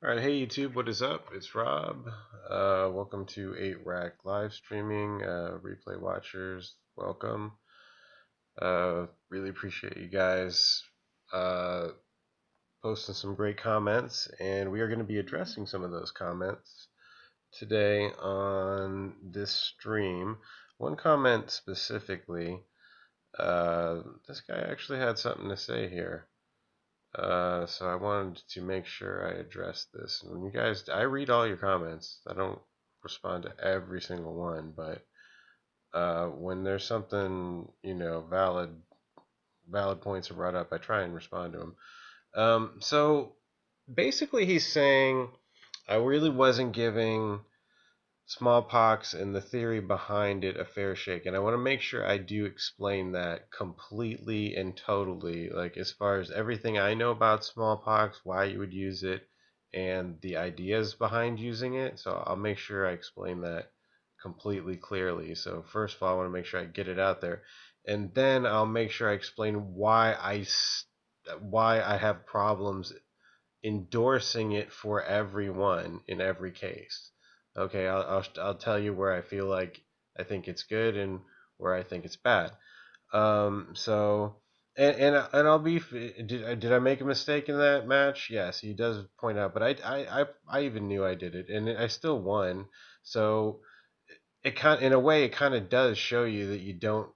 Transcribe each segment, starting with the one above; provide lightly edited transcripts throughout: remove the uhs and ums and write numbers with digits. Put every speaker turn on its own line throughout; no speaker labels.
Alright, hey YouTube, what is up? It's Rob. Welcome to 8-Rack live streaming. Replay watchers, welcome. Really appreciate you guys posting some great comments, and we are going to be addressing some of those comments today on this stream. One comment specifically, this guy actually had something to say here. So I wanted to make sure I address this. And you guys, I read all your comments. I don't respond to every single one, but when there's something, valid points are brought up, I try and respond to them. So basically, he's saying I really wasn't giving Smallpox and the theory behind it a fair shake, and I want to make sure I do explain that completely and totally, like as far as everything I know about Smallpox, why you would use it, and the ideas behind using it. So I'll make sure I explain that completely clearly. So first of all, I want to make sure I get it out there, and then I'll make sure I explain why I have problems endorsing it for everyone in every case. Okay, I'll tell you where I feel like I think it's good and where I think it's bad. So and I'll be did I make a mistake in that match? Yes, he does point out, but I even knew I did it, and I still won. So it kind in a way it kind of does show you that you don't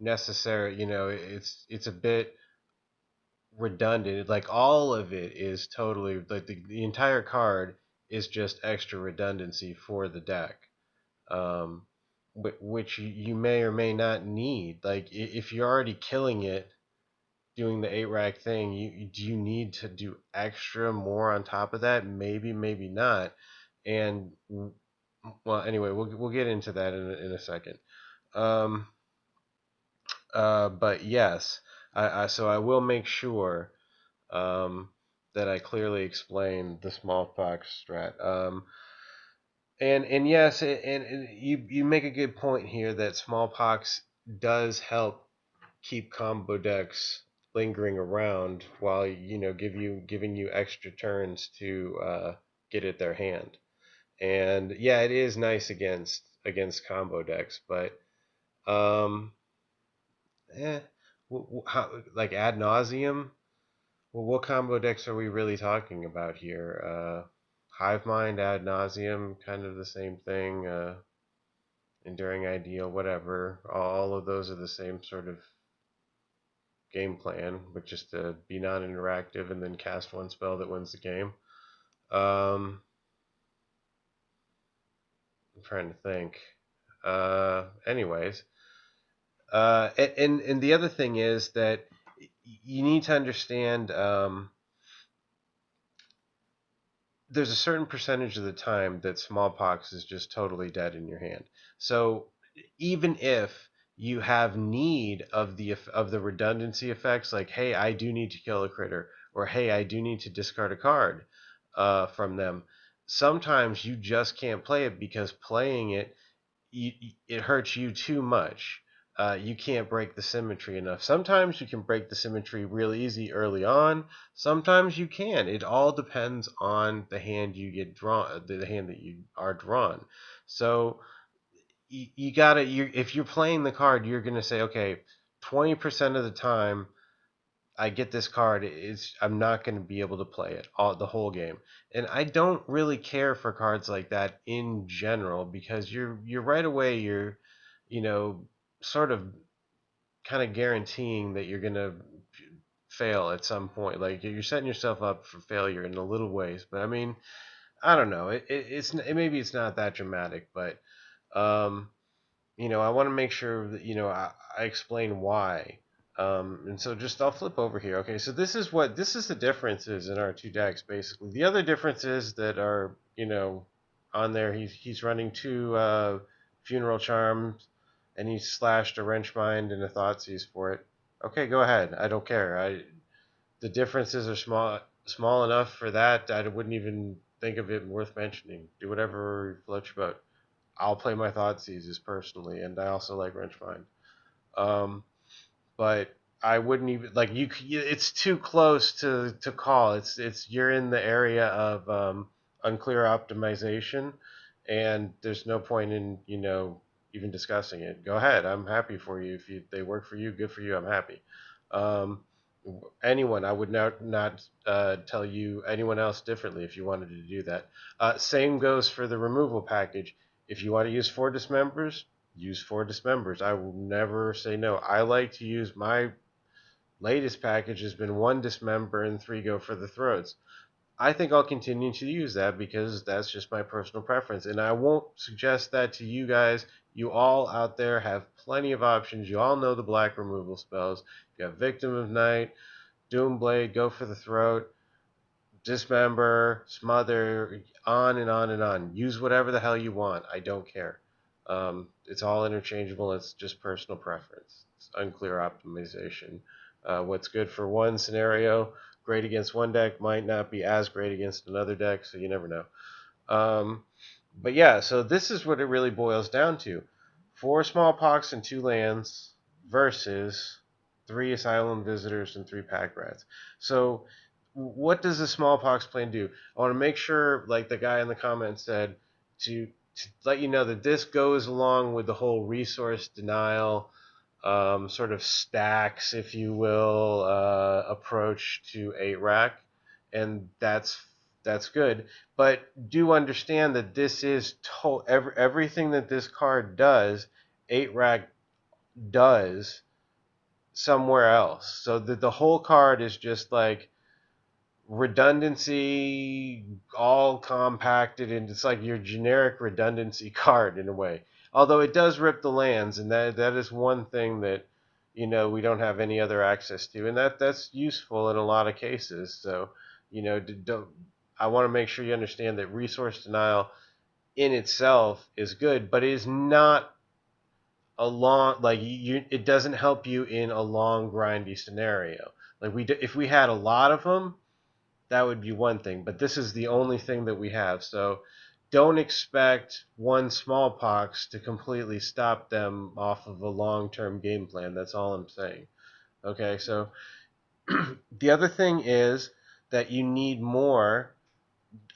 necessarily, it's a bit redundant. Like all of it is totally like the entire card is just extra redundancy for the deck, um, which you may or may not need. Like if you're already killing it doing the 8-Rack thing, do you need to do extra more on top of that? Maybe, maybe not. And well, anyway, we'll get into that in a second. Um, but yes, so I will make sure um, that I clearly explain the smallpox strat. And yes, and you make a good point here that smallpox does help keep combo decks lingering around while giving you extra turns to get at their hand. And yeah, it is nice against combo decks, but um, eh, like ad nauseum. Well, what combo decks are we really talking about here? Hive Mind, Ad Nauseum, kind of the same thing. Enduring Ideal, whatever. All of those are the same sort of game plan, but just to be non-interactive and then cast one spell that wins the game. I'm trying to think. Anyways, and the other thing is that you need to understand. There's a certain percentage of the time that smallpox is just totally dead in your hand. So even if you have need of the redundancy effects, like hey, I do need to kill a critter, or hey, I do need to discard a card from them. Sometimes you just can't play it because playing it it hurts you too much. You can't break the symmetry enough. Sometimes you can break the symmetry real easy early on. Sometimes you can. It all depends on the hand you get drawn, the hand that you are drawn. So you gotta. If you're playing the card, you're gonna say, okay, 20% of the time I get this card, I'm not going to be able to play it the whole game. And I don't really care for cards like that in general because you're right away you know sort of kind of guaranteeing that you're going to fail at some point. Like you're setting yourself up for failure in a little ways. But I mean, I don't know. Maybe it's not that dramatic, but um, I want to make sure that I explain why. And so just I'll flip over here. Okay, so this is the differences in our two decks basically. The other differences that are on there, he's running two funeral charms, and he slashed a wrench mind and a Thoughtseize for it. Okay, go ahead. I don't care. The differences are small enough for that. I wouldn't even think of it worth mentioning. Do whatever floats your boat. I'll play my Thoughtseizes personally, and I also like Wrenchmind. Um, but I wouldn't even like you. It's too close to call. It's you're in the area of unclear optimization, and there's no point in even discussing it. Go ahead. I'm happy for you. If they work for you, good for you. I'm happy. Um, anyone, I would not tell you anyone else differently if you wanted to do that. Same goes for the removal package. If you want to use 4 dismembers, use 4 dismembers. I will never say no. I like to use my latest package has been 1 dismember and 3 go for the throats. I think I'll continue to use that because that's just my personal preference. And I won't suggest that to you guys. You all out there have plenty of options. You all know the black removal spells. You have Victim of Night, Doomblade, go for the throat, Dismember, Smother, on and on and on. Use whatever the hell you want. I don't care. It's all interchangeable. It's just personal preference. It's unclear optimization. What's good for one scenario, great against one deck, might not be as great against another deck, so you never know. But yeah, so this is what it really boils down to. 4 Smallpox and 2 lands versus 3 Asylum Visitors and 3 Pack Rats. So what does the Smallpox plan do? I want to make sure, like the guy in the comments said, to let you know that this goes along with the whole resource denial sort of stacks, if you will, approach to 8-rack, and that's good. But do understand that this is everything that this card does, 8-rack does somewhere else. So the whole card is just like redundancy all compacted, and it's like your generic redundancy card in a way, although it does rip the lands, and that is one thing that we don't have any other access to, and that's useful in a lot of cases. So don't, I want to make sure you understand that resource denial in itself is good, but it is not a long, like it doesn't help you in a long grindy scenario. Like if we had a lot of them, that would be one thing, but this is the only thing that we have. So don't expect one Smallpox to completely stop them off of a long-term game plan. That's all I'm saying. Okay, so the other thing is that you need more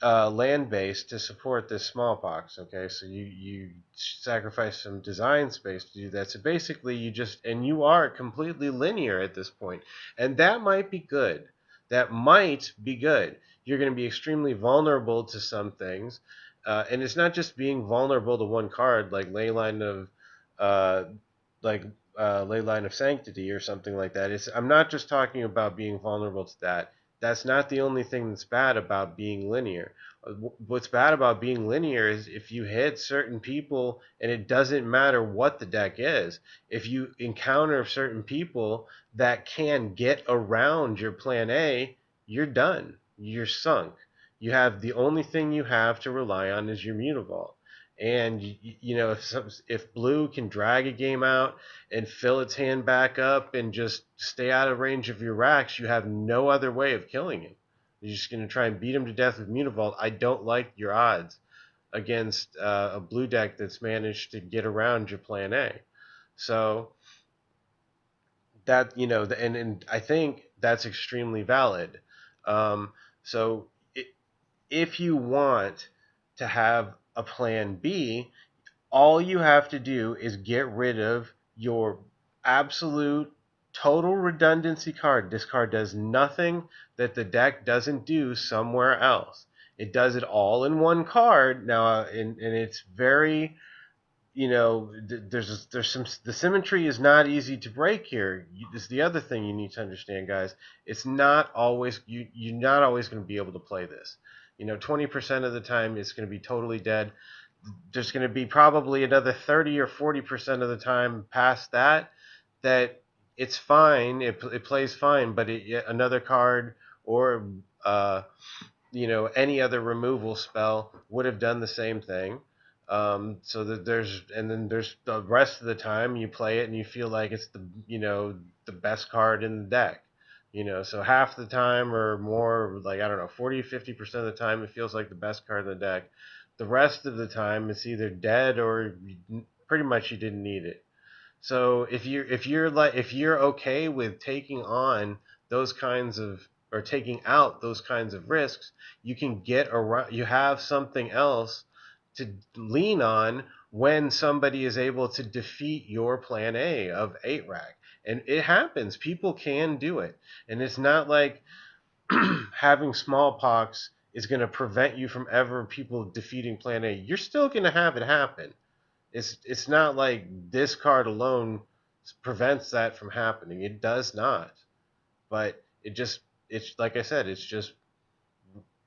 land base to support this Smallpox. Okay, so you sacrifice some design space to do that. So basically you are completely linear at this point, and that might be good. That might be good. You're going to be extremely vulnerable to some things, and it's not just being vulnerable to one card like Leyline of like Leyline of Sanctity or something like that. I'm not just talking about being vulnerable to that. That's not the only thing that's bad about being linear. What's bad about being linear is if you hit certain people, and it doesn't matter what the deck is, if you encounter certain people that can get around your plan A, you're done. You're sunk. You have the only thing you have to rely on is your Mutavault. And if blue can drag a game out and fill its hand back up and just stay out of range of your racks, you have no other way of killing him. You're just going to try and beat him to death with Mutavault. I don't like your odds against a blue deck that's managed to get around your plan A. So that and I think that's extremely valid. So if you want to have a plan B, all you have to do is get rid of your absolute total redundancy card. This card does nothing that the deck doesn't do somewhere else. It does it all in one card now, and it's very there's some, the symmetry is not easy to break here. This is the other thing you need to understand, guys. It's not always you're not always going to be able to play this. 20% of the time it's going to be totally dead. There's going to be probably another 30 or 40% of the time past that it's fine. It plays fine, but another card or any other removal spell would have done the same thing. So that then there's the rest of the time you play it and you feel like it's the best card in the deck. So half the time or more, like I don't know, 40 50% of the time it feels like the best card in the deck. The rest of the time it's either dead or pretty much you didn't need it. So if you're okay with taking on those kinds of or taking out those kinds of risks, you can get around. You have something else to lean on when somebody is able to defeat your plan A of 8-rack. And it happens. People can do it. And it's not like having smallpox is going to prevent you from ever people defeating plan A. You're still going to have it happen. It's not like this card alone prevents that from happening. It does not. But it's like I said, it's just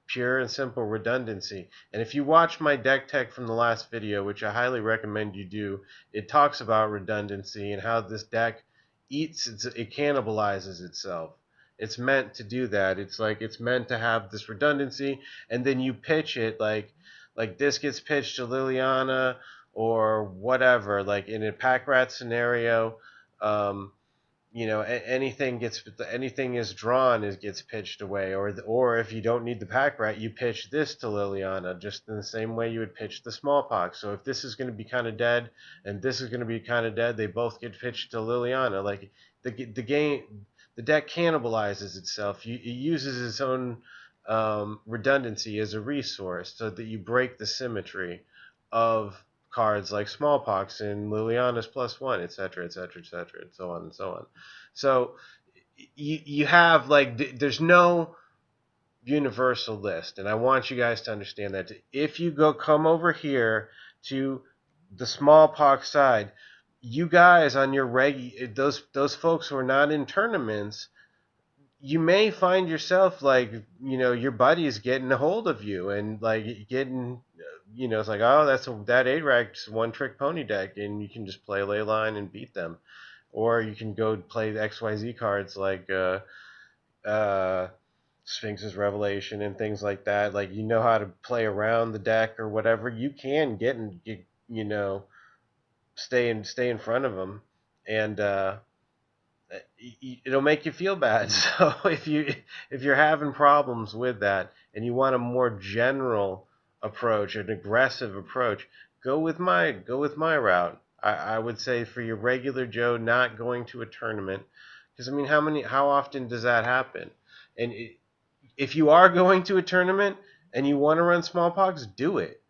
pure and simple redundancy. And if you watch my deck tech from the last video, which I highly recommend you do, it talks about redundancy and how this deck it cannibalizes itself. It's meant to do that. It's meant to have this redundancy, and then you pitch it like this gets pitched to Liliana or whatever. Like in a pack rat scenario, um, anything is drawn is gets pitched away, or if you don't need the pack rat, you pitch this to Liliana just in the same way you would pitch the smallpox. So if this is going to be kind of dead and this is going to be kind of dead, they both get pitched to Liliana. Like the deck cannibalizes itself. It uses its own redundancy as a resource so that you break the symmetry of cards like Smallpox and Liliana's +1, etc., etc., etc., and so on and so on. So you have there's no universal list, and I want you guys to understand that. If you come over here to the Smallpox side, you guys on your those folks who are not in tournaments, you may find yourself your buddies getting a hold of you and getting it's like, oh, that 8-rack's one-trick pony deck, and you can just play Leyline and beat them. Or you can go play the XYZ cards like Sphinx's Revelation and things like that. Like, how to play around the deck or whatever. You can stay in front of them, and it'll make you feel bad. So if you're having problems with that and you want a more general approach, an aggressive approach, go with my route. I would say for your regular Joe not going to a tournament, because I mean, how often does that happen? And if you are going to a tournament and you want to run Smallpox, do it.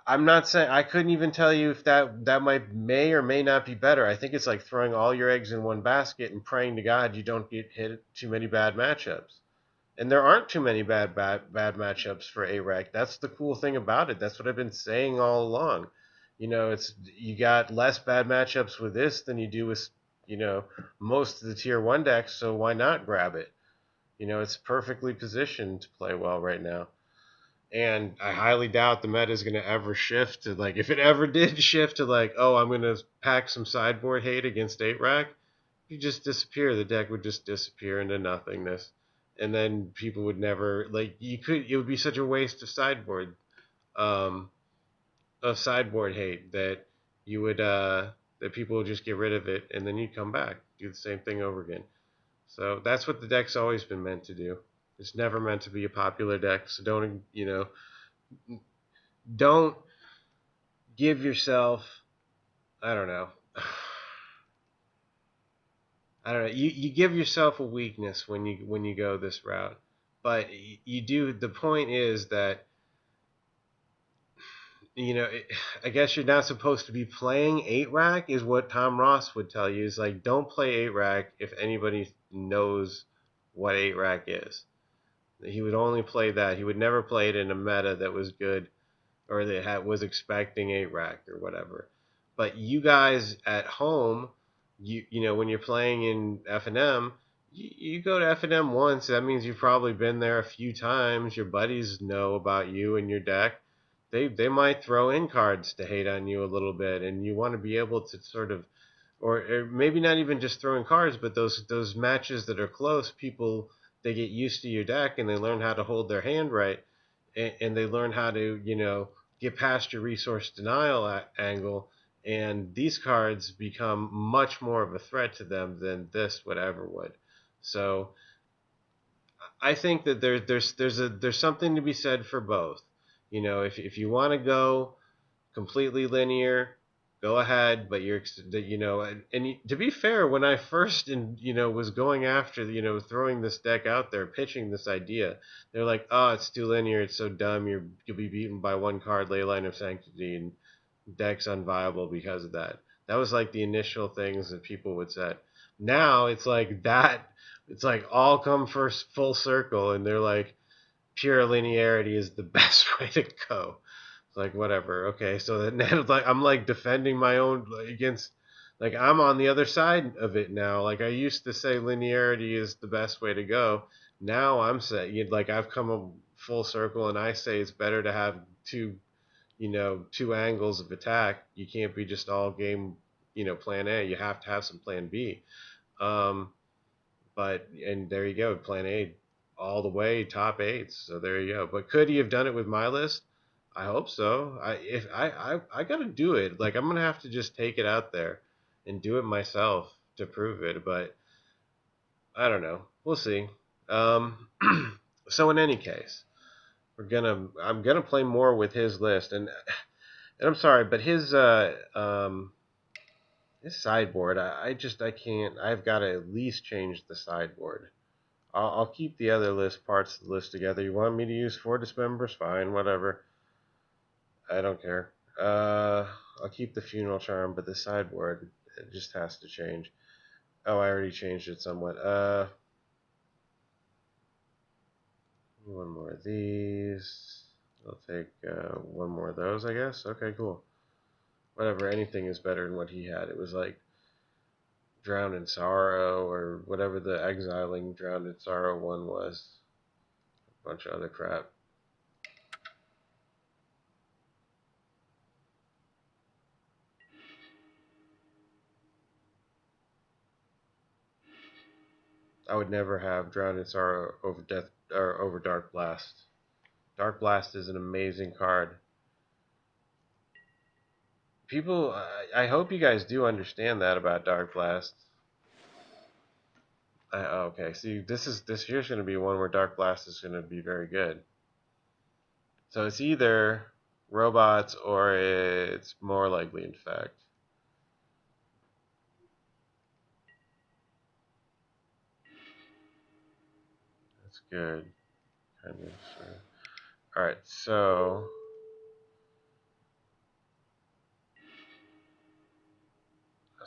I'm not saying, I couldn't even tell you if that may or may not be better. I think it's like throwing all your eggs in one basket and praying to God you don't get hit too many bad matchups. And there aren't too many bad matchups for A-Rack. That's the cool thing about it. That's what I've been saying all along. You got less bad matchups with this than you do with most of the tier 1 decks, so why not grab it? It's perfectly positioned to play well right now. And I highly doubt the meta is going to ever shift to if it ever did shift to oh, I'm going to pack some sideboard hate against 8-rack, you just disappear. The deck would just disappear into nothingness. And then people would never it would be such a waste of sideboard hate that you would that people would just get rid of it and then you'd come back, do the same thing over again. So that's what the deck's always been meant to do. It's never meant to be a popular deck, so don't give yourself, I don't know. You give yourself a weakness when you go this route, but you do. The point is that I guess you're not supposed to be playing 8-rack, is what Tom Ross would tell you. Is don't play 8-rack if anybody knows what 8-rack is. He would only play that. He would never play it in a meta that was good or that was expecting 8-rack or whatever. But you guys at home, when you're playing in FNM, you go to FNM once. That means you've probably been there a few times. Your buddies know about you and your deck. They might throw in cards to hate on you a little bit, and you want to be able to sort of, or maybe not even just throwing cards, but those matches that are close, people, they get used to your deck and they learn how to hold their hand right, and they learn how to get past your resource denial angle, and these cards become much more of a threat to them than this would ever would. So I think that there's something to be said for both. If you want to go completely linear, go ahead, but and to be fair, when I first was going after throwing this deck out there, pitching this idea, they're like, oh, it's too linear, it's so dumb, you'll be beaten by one card, Leyline of Sanctity, and deck's unviable because of that. That was like the initial things that people would say. Now it's like that. It's like all come first full circle, and they're like, pure linearity is the best way to go. It's like whatever. Okay, so then like I'm like defending my own against. Like I'm on the other side of it now. Like I used to say linearity is the best way to go. Now I'm saying like I've come a full circle, and I say it's better to have two angles of attack. You can't be just all game, plan A. You have to have some plan B. And there you go, plan A all the way, top eights. So there you go. But could he have done it with my list? I hope so. I gotta do it. Like I'm gonna have to just take it out there and do it myself to prove it. But I don't know. We'll see. So in any case, I'm gonna play more with his list, and I'm sorry, but his sideboard, I can't. I've got to at least change the sideboard. I'll keep the other parts of the list together. You want me to use 4 Dismembers? Fine, whatever. I don't care. I'll keep the Funeral Charm, but the sideboard, it just has to change. Oh, I already changed it somewhat. One more of these. I'll take one more of those, I guess. Okay, cool. Whatever, anything is better than what he had. It was like Drowned in Sorrow, or whatever the Exiling Drowned in Sorrow one was. A bunch of other crap. I would never have Drowned in Sorrow over over Darkblast. Darkblast is an amazing card. People, I hope you guys do understand that about Darkblast. Okay, see, this here's going to be one where Darkblast is going to be very good. So it's either robots or it's more likely infect. That's good. Kind of. All right, so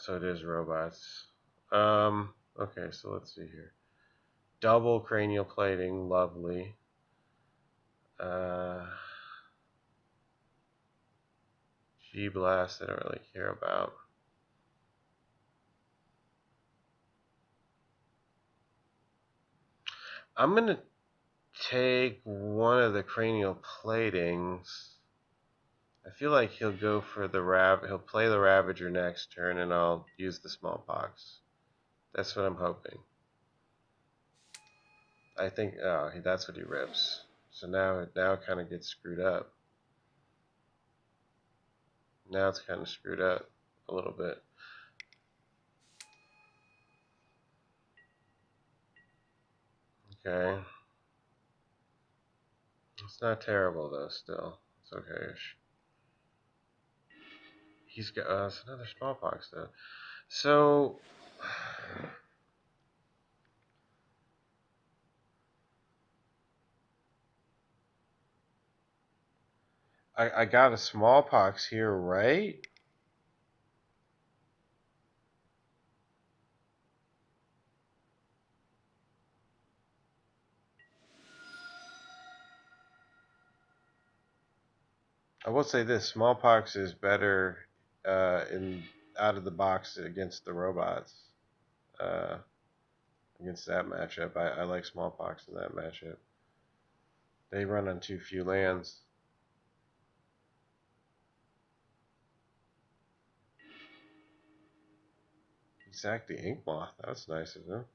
it is robots. Okay, so let's see here. Double cranial plating, lovely. G-Blast, I don't really care about. I'm going to take one of the cranial platings. I feel like he'll go for he'll play the Ravager next turn, and I'll use the Smallpox. That's what I'm hoping. I think, oh, that's what he rips. So now it kind of gets screwed up. Now it's kind of screwed up a little bit. Okay. It's not terrible though, still. It's okay-ish. He's got it's another Smallpox though. So I got a Smallpox here, right? I will say this: Smallpox is better out of the box against the robots. Against that matchup, I like Smallpox in that matchup. They run on too few lands. Exactly, Yawgmoth. That's nice, isn't it?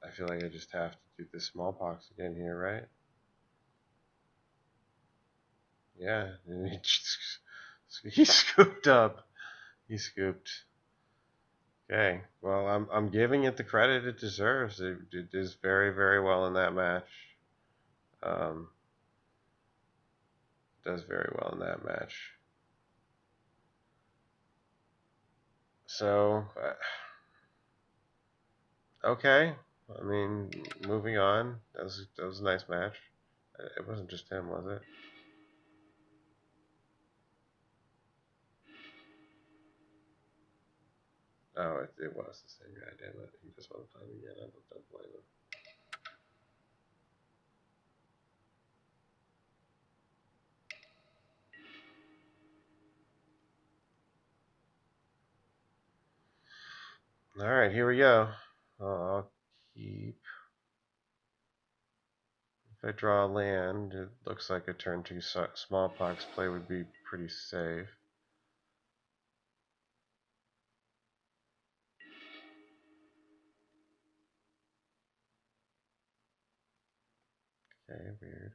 I feel like I just have to do the Smallpox again here, right? Yeah, he scooped up. He scooped. Okay. Well, I'm giving it the credit it deserves. It is very, very well in that match. Um, does very well in that match. So, okay. I mean, moving on. That was a nice match. It wasn't just him, was it? Oh, it was the same guy. Damn it! He just won the time again. I don't blame him. All right, here we go. I'll keep. If I draw a land, it looks like a turn 2 Smallpox play would be pretty safe. Okay, weird.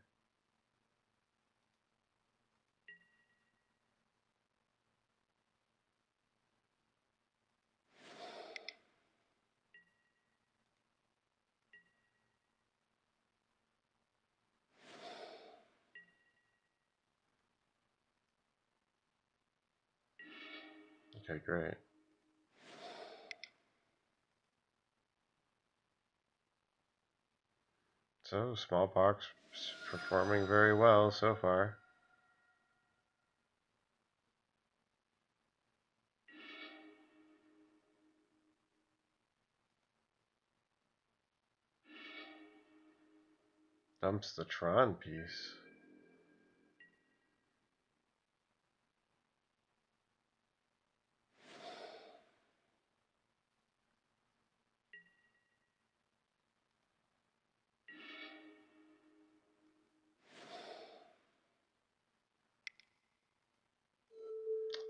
Okay, great. So, Smallpox performing very well so far. Dumps the Tron piece.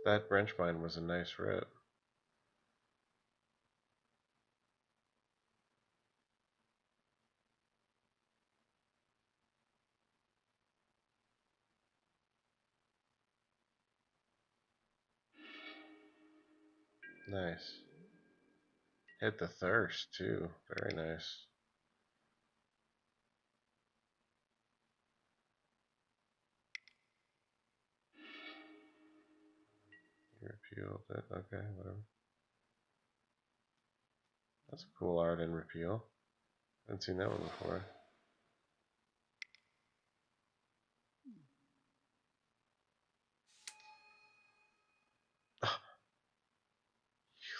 That branch mine was a nice rip. Nice. Hit the thirst too. Very nice. He repealed it. Okay, whatever. That's cool art in repeal. Haven't seen that one before.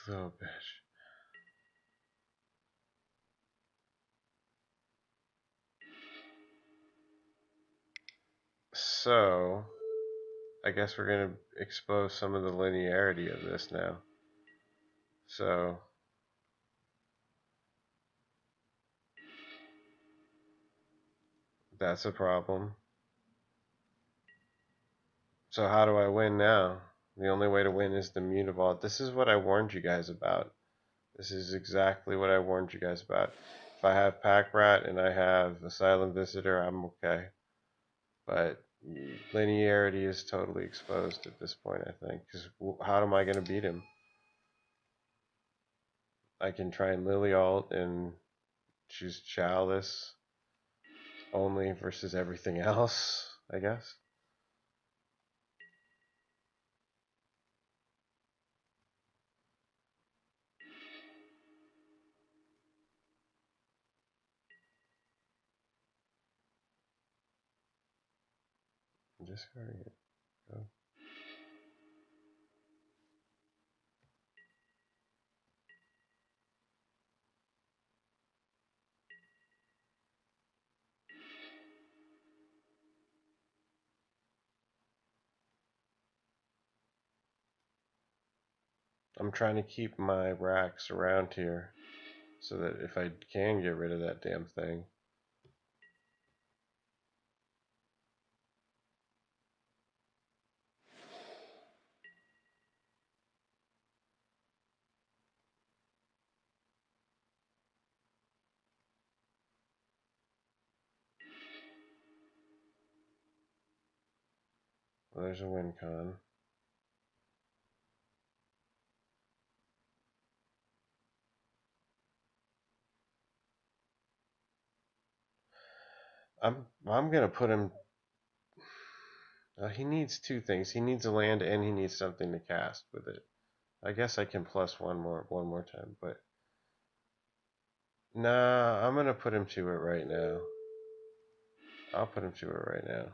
You little bitch. So, I guess we're going to expose some of the linearity of this now. So, that's a problem. So how do I win now? The only way to win is the Mutavault. This is what I warned you guys about. This is exactly what I warned you guys about. If I have Pack Rat and I have Asylum Visitor, I'm okay. But linearity is totally exposed at this point, I think. Because how am I going to beat him? I can try and Lily ult and choose Chalice only versus everything else, I guess. I'm discarding it. Go. I'm trying to keep my racks around here so that if I can get rid of that damn thing. Well, there's a win con. I'm gonna put him. He needs two things. He needs a land and he needs something to cast with it. I guess I can plus one more time, but nah, I'm gonna put him to it right now. I'll put him to it right now.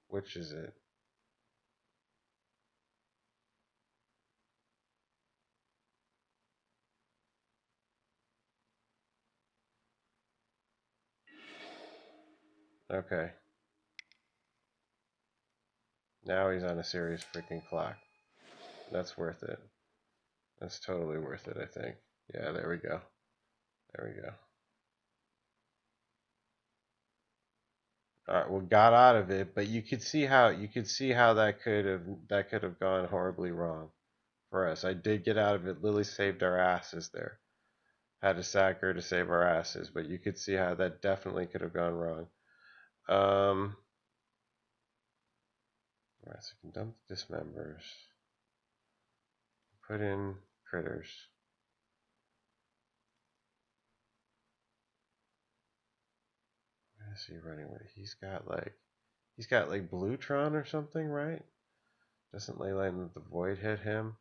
Which is it? Okay. Now he's on a serious freaking clock. That's worth it. That's totally worth it, I think. Yeah, there we go. There we go. All right, well, got out of it, but you could see how that could have gone horribly wrong for us. I did get out of it. Lily saved our asses there. Had to sack her to save our asses, but you could see how that definitely could have gone wrong. Alright, so I can dump the dismembers. Put in critters. What is he running with? He's got like Bluetron or something, right? Doesn't Leyline of the Void hit him?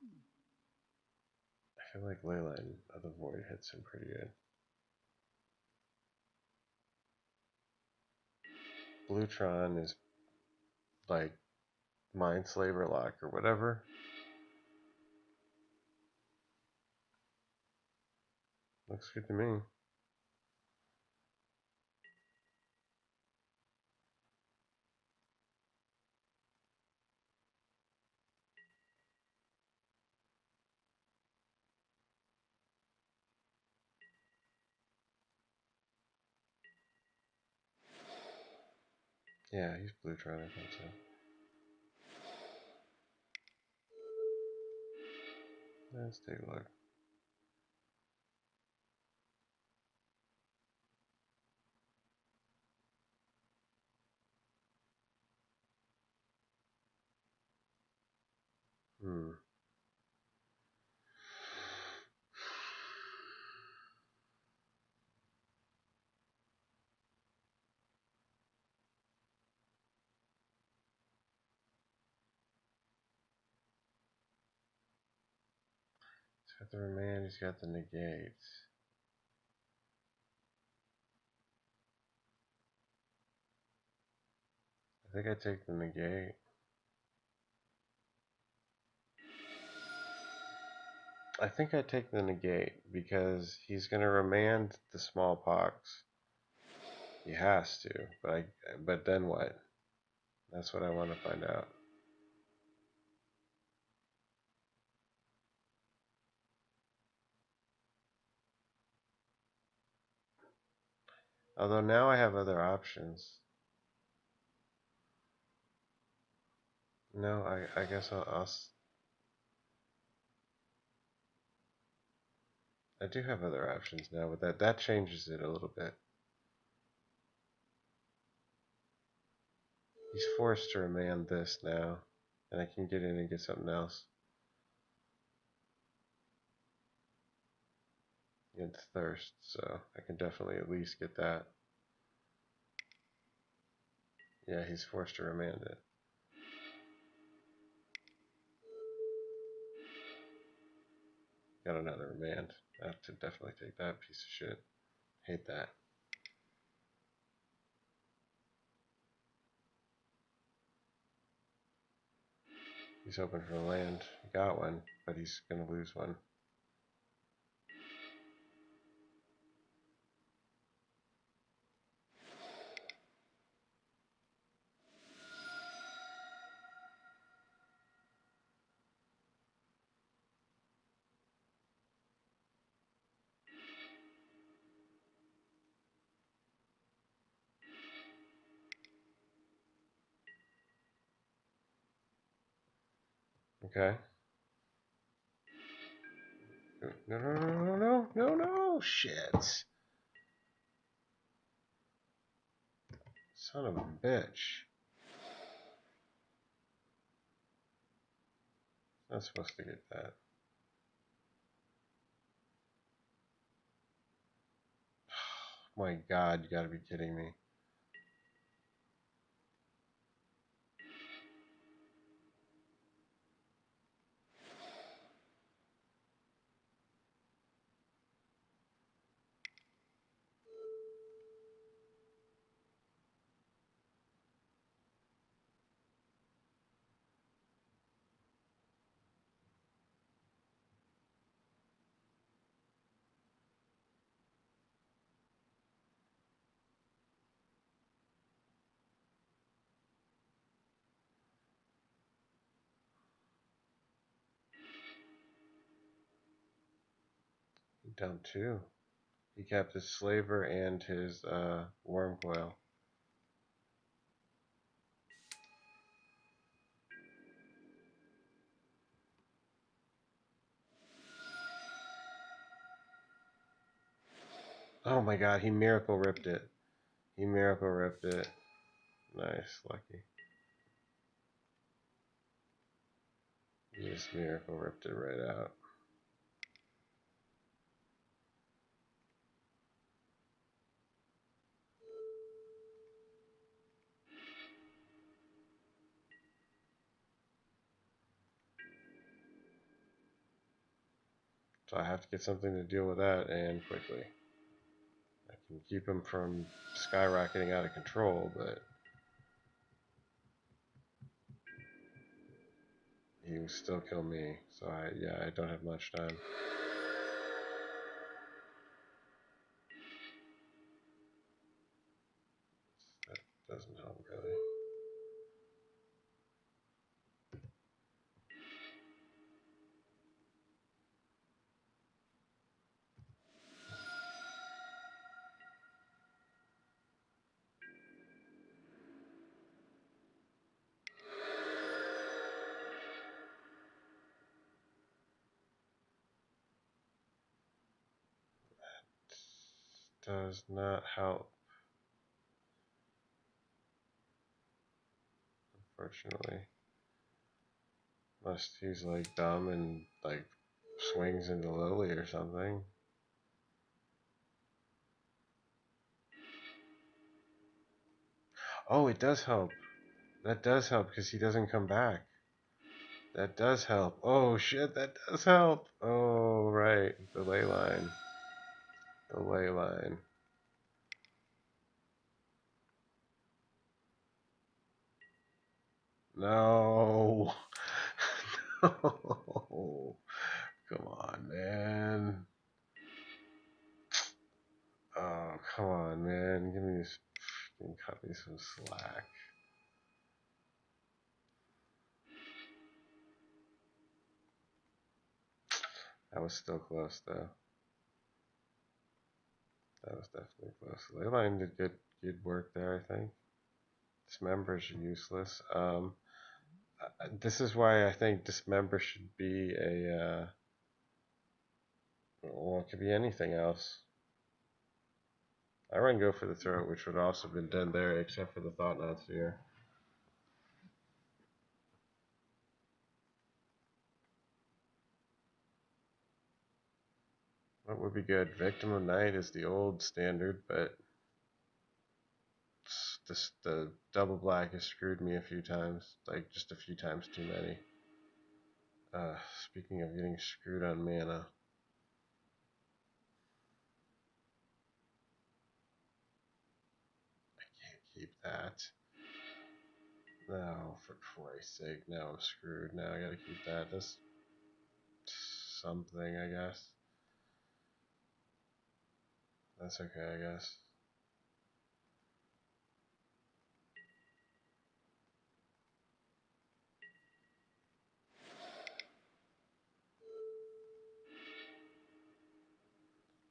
I feel like Leyline of the Void hits him pretty good. Bluetron is like Mindslaver Lock or whatever. Looks good to me. Yeah, he's Bluetron, I think so. Let's take a look. He's got the remand, he's got the negates. I think I take the negate. I think I take the negate because he's gonna remand the smallpox. He has to, but then what? That's what I want to find out. Although now I have other options. No, I guess I do have other options now, but that changes it a little bit. He's forced to remand this now, and I can get in and get something else. It's thirst, so I can definitely at least get that. Yeah, he's forced to remand it. Got another remand. I have to definitely take that piece of shit. Hate that. He's hoping for a land. He got one, but he's gonna lose one. Okay. No, shit. Son of a bitch. Not supposed to get that. My god, you gotta be kidding me. Down 2. He kept his Slaver and his Worm Coil. Oh my god, he Miracle Ripped it. He Miracle Ripped it. Nice, lucky. He just Miracle Ripped it right out. So I have to get something to deal with that, and quickly. I can keep him from skyrocketing out of control, but he will still kill me. So I don't have much time. That doesn't help really. Does not help. Unfortunately. Unless he's like dumb and like swings into Lily or something. Oh, it does help. That does help because he doesn't come back. That does help. Oh shit, that does help. Oh right, the Leyline. The Leyline. No. No. Come on, man. Oh, come on, man. Give me cut me some slack. That was still close though. That was definitely close. Leyline did good work there, I think. Dismembers are useless. This is why I think Dismember should be a well, it could be anything else. I run Go for the Throat, which would also have been done there, except for the Thought-Knot Sphere. What would be good? Victim of Night is the old standard, but the double black has screwed me a few times. Like, just a few times too many. Speaking of getting screwed on mana. I can't keep that. No, for Christ's sake, now I'm screwed. Now I gotta keep that. That's something, I guess. That's okay, I guess.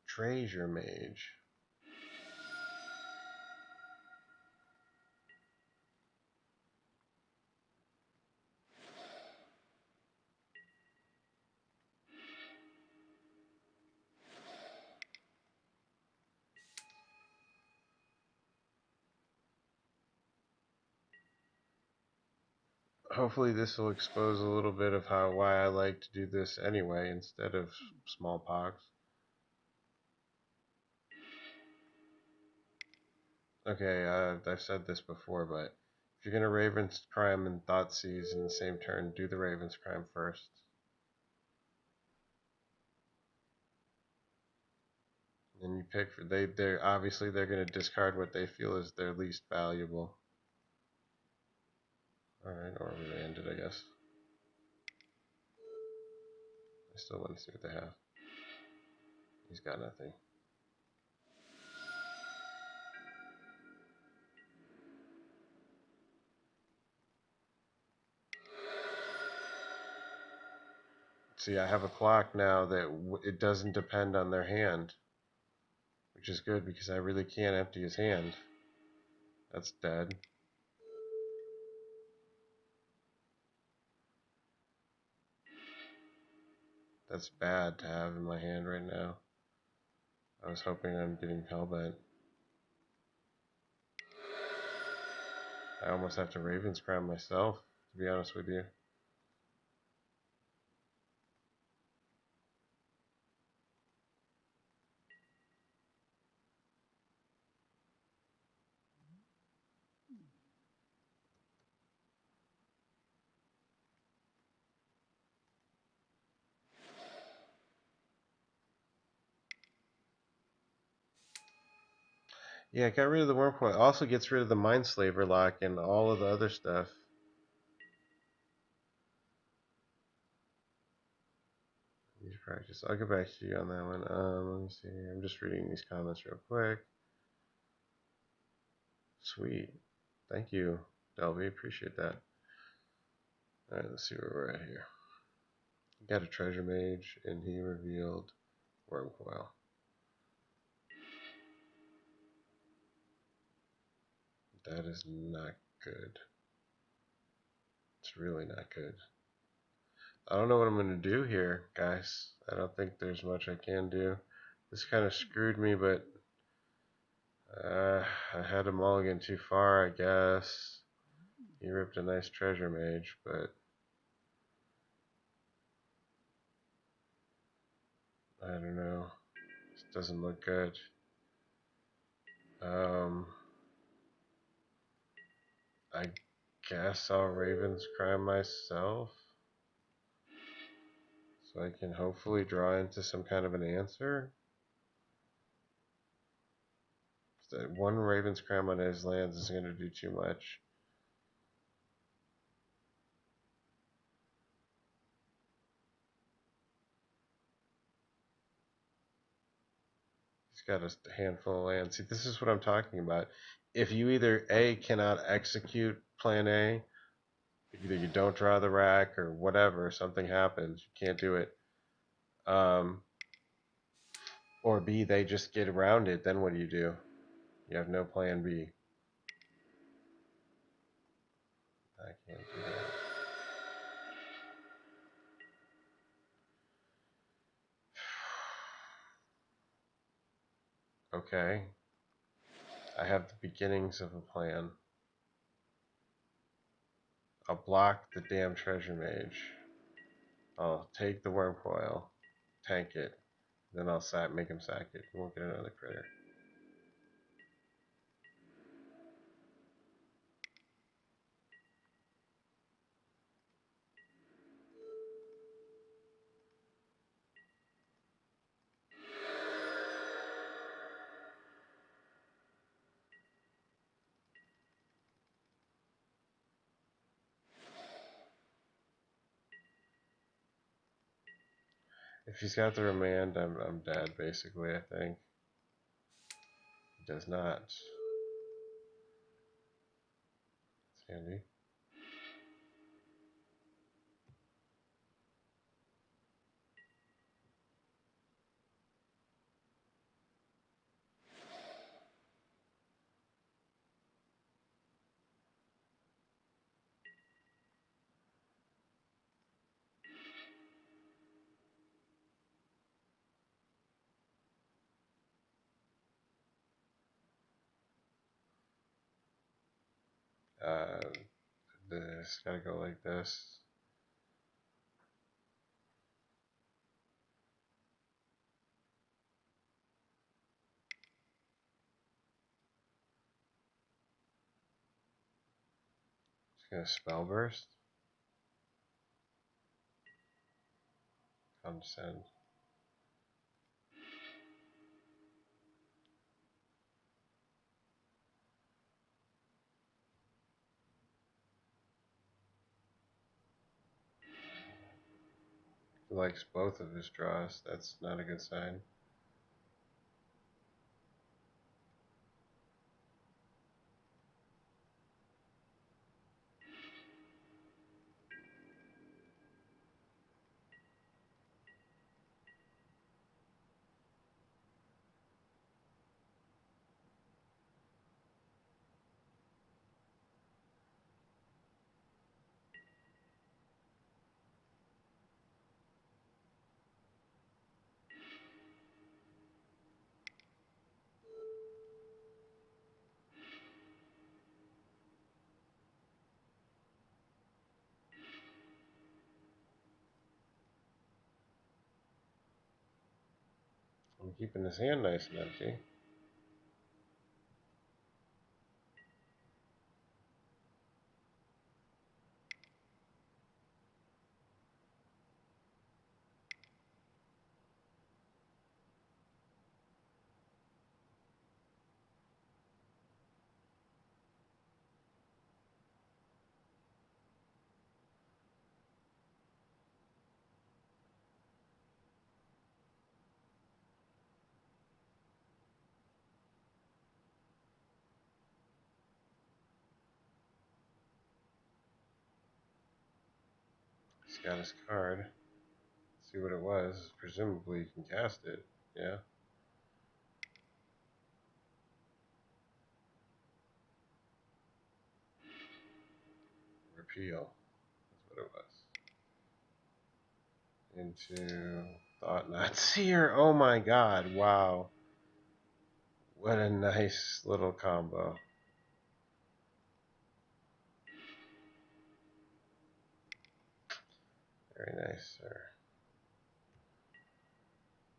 Treasure Mage. Hopefully this will expose a little bit of why I like to do this anyway instead of Smallpox. Okay, I've said this before, but if you're going to Raven's Crime and Thoughtseize in the same turn, do the Raven's Crime first. And you pick, they're obviously they're going to discard what they feel is their least valuable. Alright, or we landed, I guess. I still want to see what they have. He's got nothing. See, I have a clock now that it doesn't depend on their hand, which is good because I really can't empty his hand. That's dead. That's bad to have in my hand right now. I was hoping I'm getting Hellbent. I almost have to Raven's Crown myself, to be honest with you. Yeah, it got rid of the worm point. Also gets rid of the Mindslaver lock and all of the other stuff. Use practice. I'll get back to you on that one. Let me see. I'm just reading these comments real quick. Sweet. Thank you, Delby. Appreciate that. Alright, let's see where we're at here. Got a treasure mage, and he revealed worm coil. That is not good. It's really not good. I don't know what I'm going to do here, guys. I don't think there's much I can do. This kind of screwed me, but I had a mulligan too far, I guess. He ripped a nice treasure mage, but I don't know. This doesn't look good. I guess I'll Raven's Cry myself, so I can hopefully draw into some kind of an answer. That one Raven's Cry on his lands isn't going to do too much. He's got a handful of lands. See, this is what I'm talking about. If you either A, cannot execute plan A, either you don't draw the rack or whatever, something happens, you can't do it. Or B, they just get around it, then what do? You have no plan B. I can't do that. Okay. I have the beginnings of a plan. I'll block the damn treasure mage. I'll take the worm coil, tank it, then I'll make him sack it. He won't get another critter. If he's got the remand, I'm dead, basically, I think. He does not. It's handy. This gotta go like this. Just gonna spell burst. Condescend. He likes both of his draws. That's not a good sign. I'm keeping his hand nice and empty. He's got his card. See what it was. Presumably you can cast it. Yeah. Repeal. That's what it was. Into Thought Seer. Oh my god. Wow. What a nice little combo. Very nice, sir.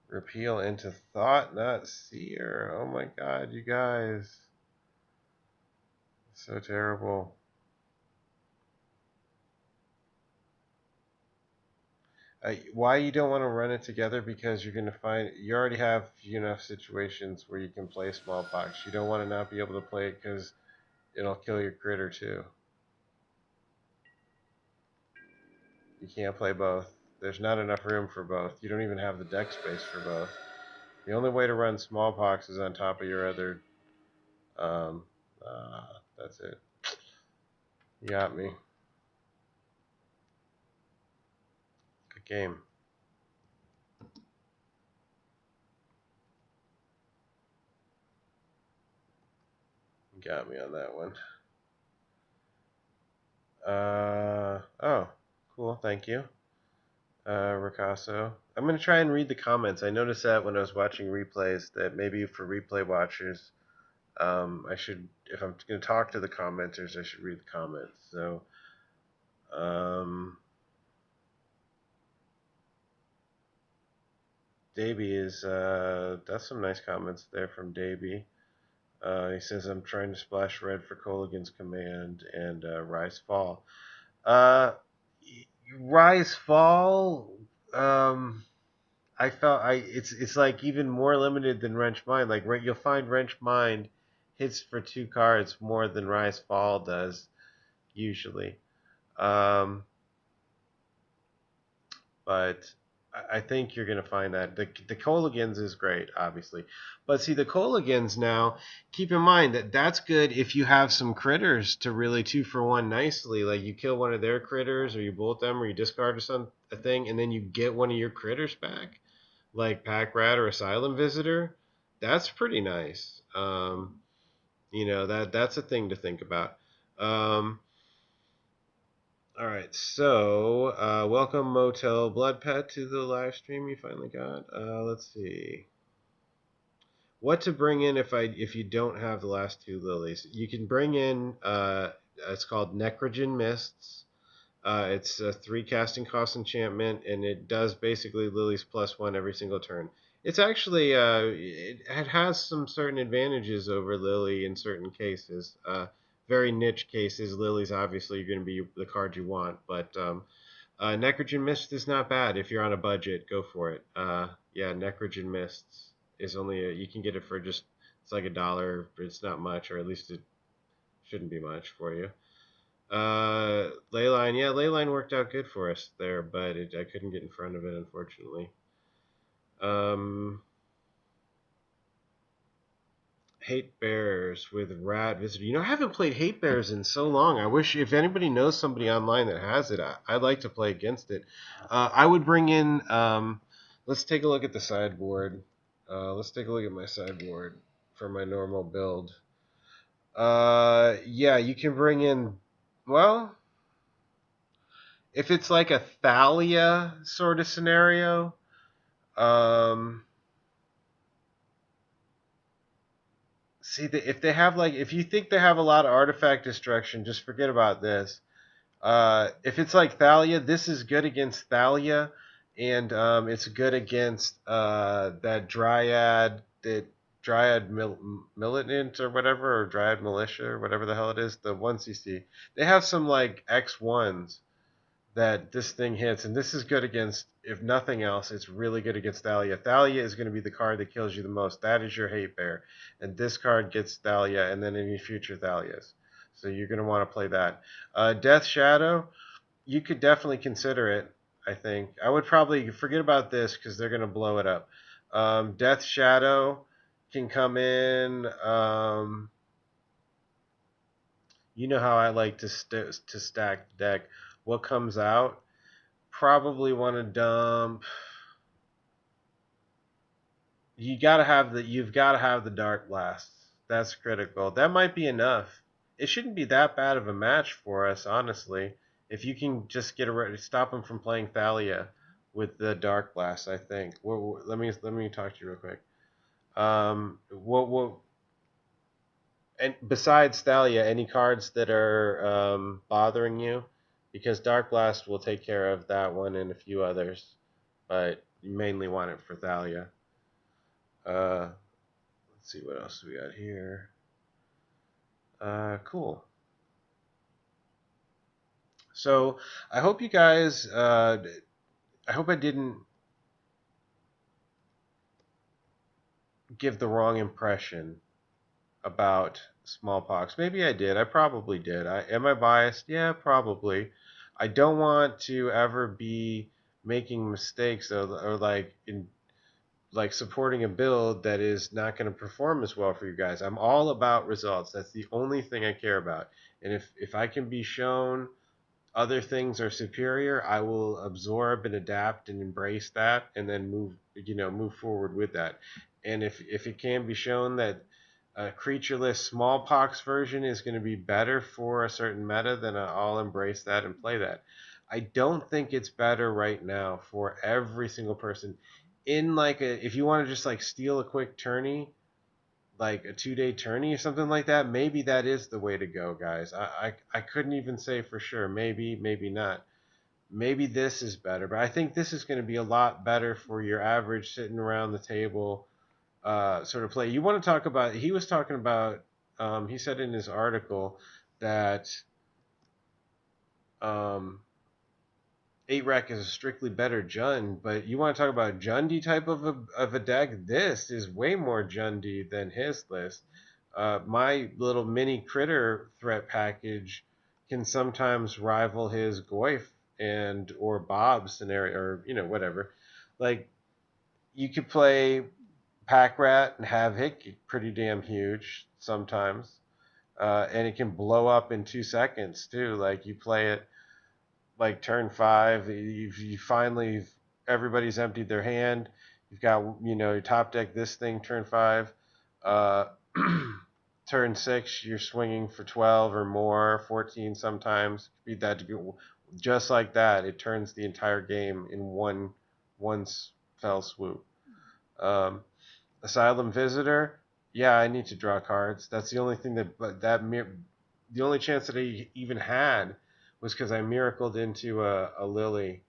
Repeal into Thought Seer. Oh my god, you guys. So terrible. Why you don't want to run it together? Because you're going to find you already have enough situations where you can play Smallpox. You don't want to not be able to play it because it'll kill your critter too. You can't play both. There's not enough room for both. You don't even have the deck space for both. The only way to run Smallpox is on top of your other. That's it. You got me. Good game. You got me on that one. Oh, cool. Thank you, Ricasso. I'm going to try and read the comments. I noticed that when I was watching replays that maybe for replay watchers, I should, if I'm going to talk to the commenters, I should read the comments. So, Davey is, that's some nice comments there from Davey. He says, I'm trying to splash red for Colligan's command and Rise Fall. Rise Fall, I felt it's like even more limited than Wrench Mind. Like you'll find Wrench Mind hits for 2 cards more than Rise Fall does usually. But I think you're going to find that the Colligans is great, obviously. But see, the Colligans now, keep in mind that that's good if you have some critters to really 2-for-1 nicely. Like you kill one of their critters, or you bolt them, or you discard a thing, and then you get one of your critters back, like Pack Rat or Asylum Visitor. That's pretty nice. That's a thing to think about. All right, so welcome Motel Blood Pet to the live stream you finally got. Let's see. What to bring in if you don't have the last 2 lilies? You can bring in it's called Necrogen Mists. It's a 3 casting cost enchantment, and it does basically lilies +1 every single turn. It's actually it has some certain advantages over Lily in certain cases. Very niche cases, Lily's obviously going to be the card you want, but Necrogen Mist is not bad if you're on a budget. Go for it. Yeah, Necrogen Mists is only you can get it for just it's like $1. It's not much, or at least it shouldn't be much for you. Leyline, yeah, Leyline worked out good for us there, but I couldn't get in front of it, unfortunately. Hate Bears with Rat Visitor. I haven't played Hate Bears in so long. I wish if anybody knows somebody online that has it, I'd like to play against it. I would bring in. Let's take a look at the sideboard. Let's take a look at my sideboard for my normal build. Yeah, you can bring in. Well, if it's like a Thalia sort of scenario, see, if they have if you think they have a lot of artifact destruction, just forget about this. If it's like Thalia, this is good against Thalia. and it's good against that Dryad Militant or whatever, or Dryad Militia or whatever the hell it is, the 1cc. They have some like X1s that this thing hits, and this is good against, if nothing else, it's really good against Thalia. Thalia is going to be the card that kills you the most. That is your hate bear. And this card gets Thalia and then any future Thalias. So you're going to want to play that. Death Shadow, you could definitely consider it, I think. I would probably forget about this because they're going to blow it up. Death Shadow can come in. You know how I like to stack the deck. What comes out? Probably want to dump. You've got to have the Darkblast. That's critical. That might be enough. It shouldn't be that bad of a match for us, honestly. If you can just stop him from playing Thalia with the Darkblast, I think. Let me talk to you real quick. What and besides Thalia, any cards that are bothering you, because Darkblast will take care of that one and a few others, but you mainly want it for Thalia. Let's see what else we got here. Cool. So I hope you guys. I hope I didn't give the wrong impression about Smallpox. Maybe I did. I probably did. Am I biased? Yeah, probably. I don't want to ever be making mistakes or like supporting a build that is not going to perform as well for you guys. I'm all about results. That's the only thing I care about. And if I can be shown other things are superior, I will absorb and adapt and embrace that, and then move forward with that. And if it can be shown that a creatureless Smallpox version is going to be better for a certain meta, then I'll embrace that and play that. I don't think it's better right now for every single person. In like if you want to just like steal a quick tourney, like a 2-day tourney or something like that, maybe that is the way to go, guys. I couldn't even say for sure. Maybe not. Maybe this is better, but I think this is going to be a lot better for your average sitting around the table sort of play. You want to talk about? He was talking about. He said in his article that 8-Rec is a strictly better Jund, but you want to talk about Jundy type of a deck? This is way more Jundy than his list. My little mini critter threat package can sometimes rival his Goyf and or Bob scenario, or whatever. Like you could play Pack Rat and have it get pretty damn huge sometimes, and it can blow up in 2 seconds too. Like you play it like turn 5, you finally everybody's emptied their hand. You've got your top deck this thing turn 5. Uh, turn 6, you're swinging for 12 or more, 14 sometimes. Beat that to go just like that. It turns the entire game in one fell swoop. Asylum Visitor, yeah, I need to draw cards. That's the only thing the only chance that I even had was because I miracled into a Lily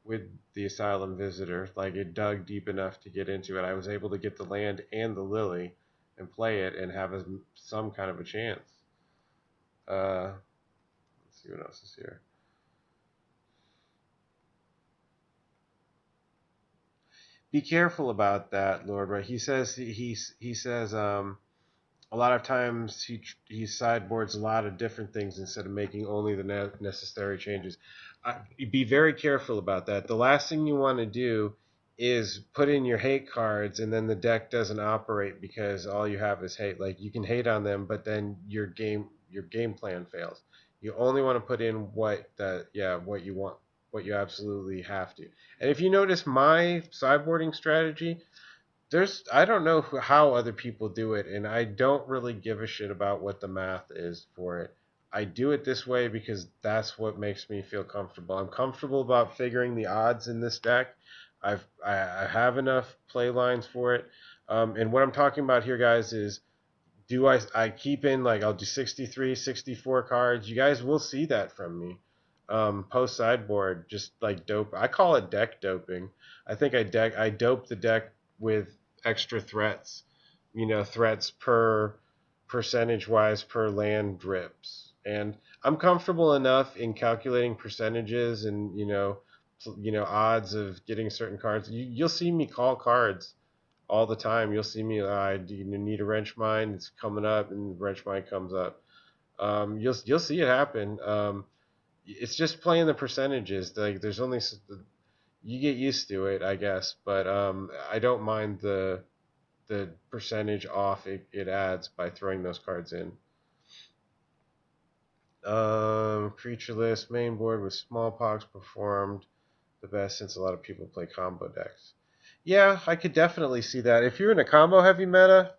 with the Asylum Visitor. Like it dug deep enough to get into it. I was able to get the land and the Lily and play it and have some kind of a chance. Let's see what else is here. Be careful about that, Lord. Right? He says a lot of times he sideboards a lot of different things instead of making only the necessary changes. Be very careful about that. The last thing you want to do is put in your hate cards and then the deck doesn't operate because all you have is hate. Like you can hate on them, but then your game plan fails. You only want to put in what you want, what you absolutely have to. And if you notice my sideboarding strategy, I don't know how other people do it, and I don't really give a shit about what the math is for it. I do it this way because that's what makes me feel comfortable. I'm comfortable about figuring the odds in this deck. I have enough play lines for it. And what I'm talking about here, guys, is I keep in, like, I'll do 63, 64 cards. You guys will see that from me. post sideboard, just like dope. I call it deck doping. I think I dope the deck with extra threats. Threats per percentage wise per land drips, and I'm comfortable enough in calculating percentages and odds of getting certain cards. You'll see me call cards all the time. You'll see me. I need a wrench mine. It's coming up, and wrench mine comes up. You'll see it happen. It's just playing the percentages. Like there's only you get used to it, I guess. But I don't mind the percentage off it adds by throwing those cards in. Creature list main board with Smallpox performed the best since a lot of people play combo decks. Yeah, I could definitely see that. If you're in a combo heavy meta,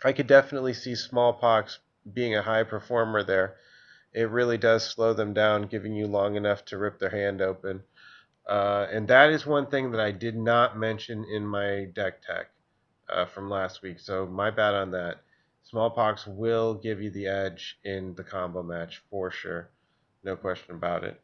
I could definitely see Smallpox being a high performer there. It really does slow them down, giving you long enough to rip their hand open. And that is one thing that I did not mention in my deck tech from last week. So my bad on that. Smallpox will give you the edge in the combo match for sure. No question about it.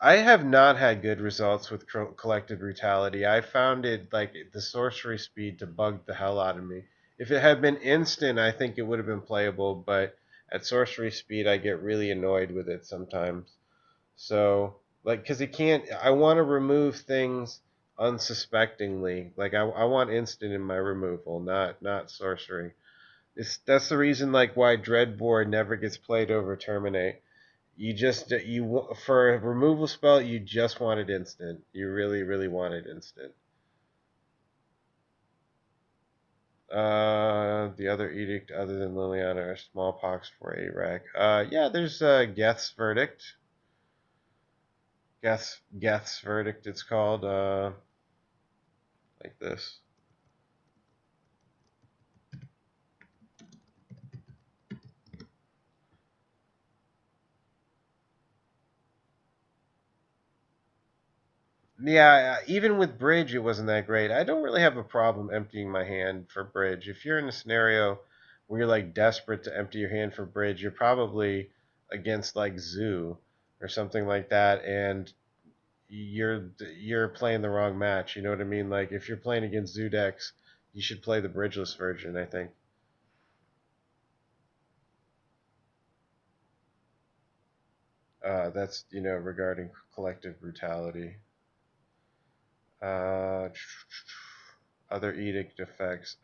I have not had good results with Collected Brutality. I found it like the sorcery speed to bug the hell out of me. If it had been instant, I think it would have been playable, but at sorcery speed, I get really annoyed with it sometimes. So, like, because it can't, I want to remove things unsuspectingly. Like, I want instant in my removal, not sorcery. That's the reason, like, why Dreadboard never gets played over Terminate. For a removal spell, you just want it instant. You really, really want it instant. The other edict other than Liliana are Smallpox for a rack. Yeah, there's Geth's Verdict. Geth's Verdict, it's called. Like this. Yeah, even with Bridge, it wasn't that great. I don't really have a problem emptying my hand for Bridge. If you're in a scenario where you're like desperate to empty your hand for Bridge, you're probably against like Zoo or something like that, and you're playing the wrong match. You know what I mean? Like if you're playing against Zoo decks, you should play the Bridgeless version, I think. That's regarding collective brutality. Uh, Other edict effects.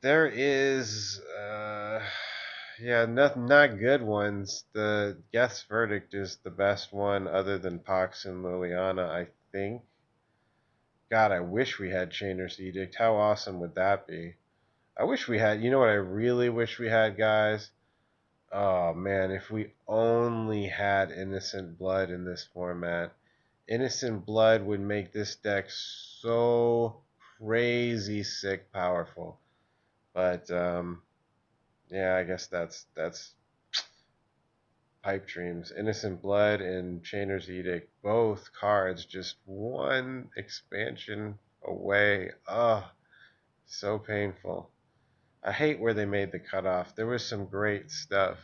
There is, yeah, not good ones. The Geth's Verdict is the best one, other than Pox and Liliana, I think. God, I wish we had Chainer's Edict. How awesome would that be? I wish we had. You know what I really wish we had, guys? Oh man, if we only had Innocent Blood in this format. Innocent Blood would make this deck so crazy sick powerful. But yeah, I guess that's pipe dreams. Innocent Blood and Chainer's Edict, both cards just one expansion away. Oh, so painful. I hate where they made the cutoff. There was some great stuff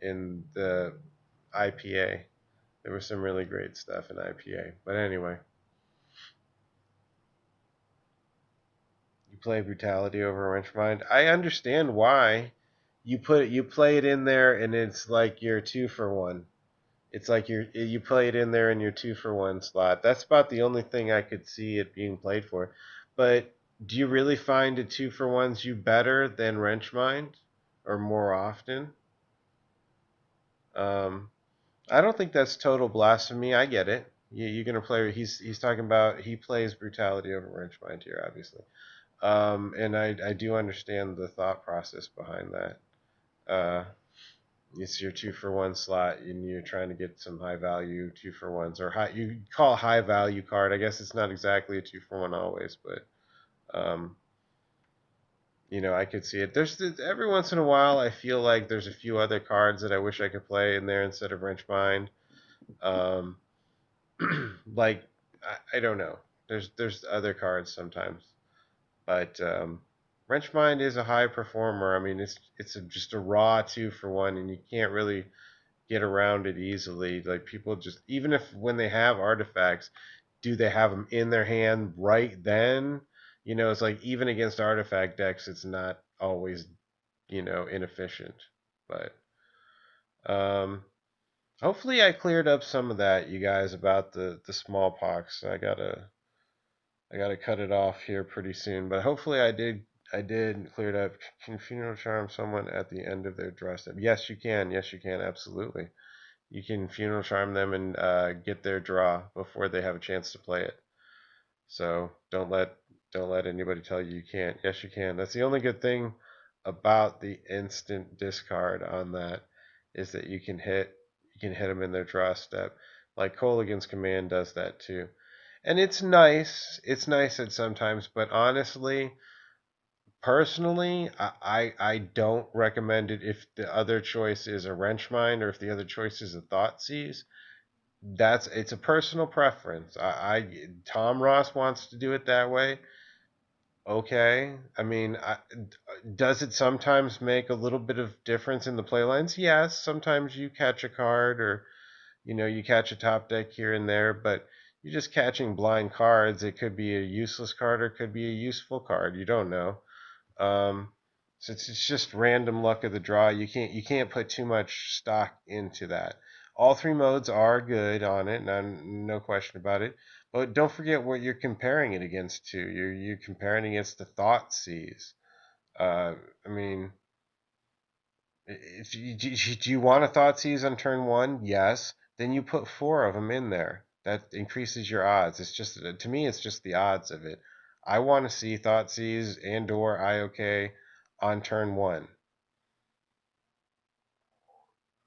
in the IPA. There was some really great stuff in IPA. But anyway, you play Brutality over Wrenchmind. I understand why. You play it in there and it's like you're 2-for-1. It's like you play it in there in your 2-for-1 slot. That's about the only thing I could see it being played for. But do you really find a 2-for-1s you better than Wrenchmind? Or more often? Um, I don't think that's total blasphemy. I get it. You're gonna play. He's talking about he plays Brutality over Wrenchmind here, obviously. And I do understand the thought process behind that. It's your 2-for-1 slot, and you're trying to get some high value 2-for-1s, or you call high value card. I guess it's not exactly a 2-for-1 always, but um, I could see it. There's every once in a while I feel like there's a few other cards that I wish I could play in there instead of Wrenchmind. Um, like I don't know. There's other cards sometimes, but Wrenchmind is a high performer. I mean, it's just a raw 2-for-1, and you can't really get around it easily. Like people just, even if when they have artifacts, do they have them in their hand right then? It's like even against artifact decks, it's not always inefficient. But um, hopefully, I cleared up some of that, you guys, about the smallpox. I gotta cut it off here pretty soon, but hopefully I did clear it up. Can funeral charm someone at the end of their draw step? Yes, you can. Yes, you can. Absolutely. You can funeral charm them and get their draw before they have a chance to play it. So don't let anybody tell you can't. Yes, you can. That's the only good thing about the instant discard on that is that you can hit them in their draw step. Like Colligan's command does that too. And it's nice. It's nice at sometimes, but honestly, personally, I don't recommend it if the other choice is a wrench mine or if the other choice is a Thoughtseize. It's a personal preference. Tom Ross wants to do it that way. Okay. I mean, does it sometimes make a little bit of difference in the playlines? Yes. Sometimes you catch a card or you catch a top deck here and there, but you're just catching blind cards. It could be a useless card or it could be a useful card. You don't know. Um, so it's just random luck of the draw. You can't put too much stock into that. All three modes are good on it, no question about it. But don't forget what you're comparing it against too. You're comparing against the Thoughtseize. I mean, if you, do you want a Thoughtseize on turn one? Yes. Then you put 4 of them in there. That increases your odds. It's just, to me, it's just the odds of it. I want to see Thoughtseize and/or IOK on turn one.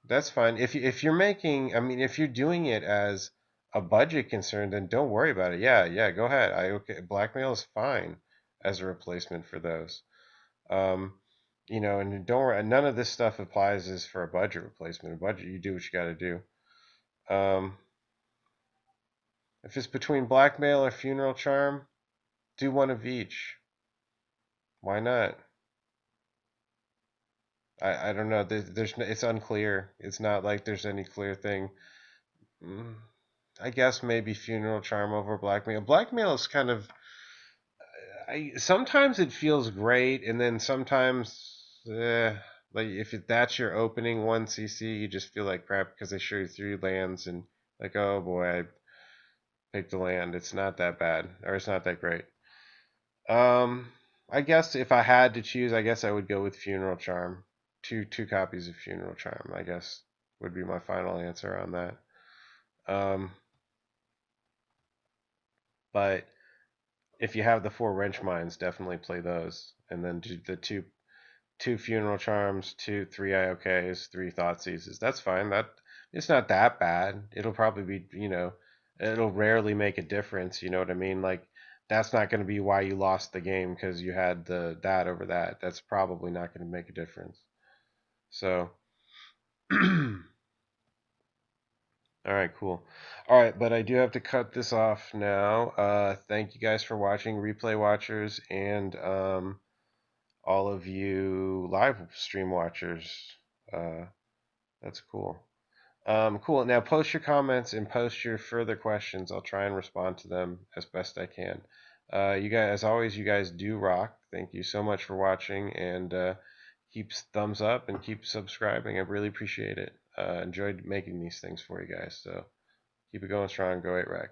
That's fine. If you're making, I mean, if you're doing it as a budget concern, then don't worry about it. Yeah, go ahead. IOK blackmail is fine as a replacement for those. Um, and don't worry, none of this stuff applies as for a budget replacement. A budget, you do what you got to do. If it's between blackmail or funeral charm, do one of each. Why not? I don't know. It's unclear. It's not like there's any clear thing. Mm, I guess maybe funeral charm over blackmail. Blackmail is kind of. Sometimes it feels great, and then sometimes, like if that's your opening 1 CC, you just feel like crap because they show you 3 lands and like, oh boy, I picked a land. It's not that bad, or it's not that great. I guess if I had to choose, I guess I would go with funeral charm. Two copies of funeral charm, I guess, would be my final answer on that. But if you have the 4 wrench mines, definitely play those, and then do the two funeral charms, 3 IOKs, 3 Thoughtseizes. That's fine. It's not that bad. It'll probably be, it'll rarely make a difference. You know what I mean? Like that's not going to be why you lost the game because you had that over that. That's probably not going to make a difference. So, all right, cool. All right, but I do have to cut this off now. Thank you guys for watching, replay watchers, and all of you live stream watchers. That's cool. Cool. Now post your comments and post your further questions. I'll try and respond to them as best I can. You guys, as always, you guys do rock. Thank you so much for watching, and keep thumbs up and keep subscribing. I really appreciate it. Enjoyed making these things for you guys. So keep it going strong. Go JaceRack.